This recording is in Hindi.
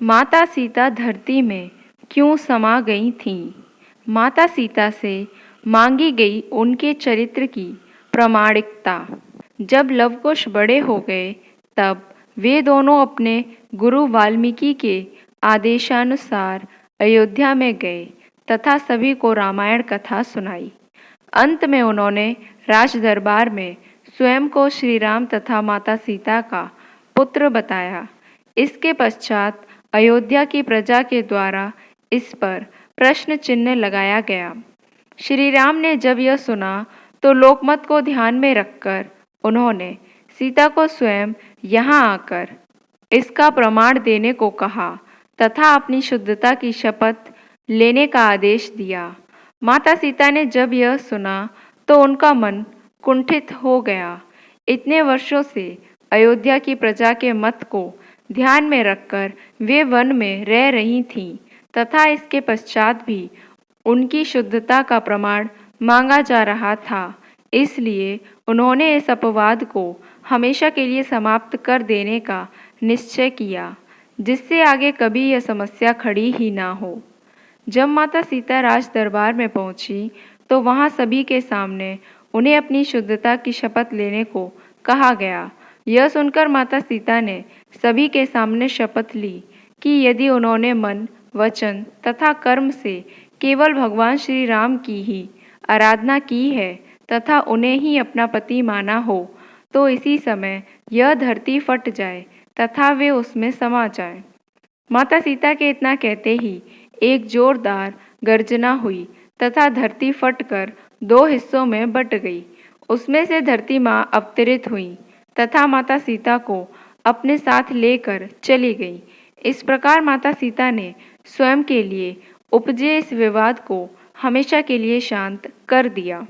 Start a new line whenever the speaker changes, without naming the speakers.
माता सीता धरती में क्यों समा गई थीं? माता सीता से मांगी गई उनके चरित्र की प्रामाणिकता। जब लवकुश बड़े हो गए तब वे दोनों अपने गुरु वाल्मीकि के आदेशानुसार अयोध्या में गए तथा सभी को रामायण कथा सुनाई। अंत में उन्होंने राज दरबार में स्वयं को श्री राम तथा माता सीता का पुत्र बताया। इसके पश्चात अयोध्या की प्रजा के द्वारा इस पर प्रश्न चिन्ह लगाया गया। श्री राम ने जब यह सुना तो लोकमत को ध्यान में रखकर उन्होंने सीता को स्वयं यहाँ आकर इसका प्रमाण देने को कहा तथा अपनी शुद्धता की शपथ लेने का आदेश दिया। माता सीता ने जब यह सुना तो उनका मन कुंठित हो गया। इतने वर्षों से अयोध्या की प्रजा के मत को ध्यान में रखकर वे वन में रह रही थीं तथा इसके पश्चात भी उनकी शुद्धता का प्रमाण मांगा जा रहा था। इसलिए उन्होंने इस अपवाद को हमेशा के लिए समाप्त कर देने का निश्चय किया, जिससे आगे कभी यह समस्या खड़ी ही ना हो। जब माता सीता राज दरबार में पहुंची तो वहां सभी के सामने उन्हें अपनी शुद्धता की शपथ लेने को कहा गया। यह सुनकर माता सीता ने सभी के सामने शपथ ली कि यदि उन्होंने मन, वचन तथा कर्म से केवल भगवान श्री राम की ही आराधना की है तथा उन्हें ही अपना पति माना हो तो इसी समय यह धरती फट जाए तथा वे उसमें समा जाए। माता सीता के इतना कहते ही एक जोरदार गर्जना हुई तथा धरती फटकर दो हिस्सों में बट गई। उसमें से धरती माँ अवतरित हुई तथा माता सीता को अपने साथ लेकर चली गई। इस प्रकार माता सीता ने स्वयं के लिए उपजे इस विवाद को हमेशा के लिए शांत कर दिया।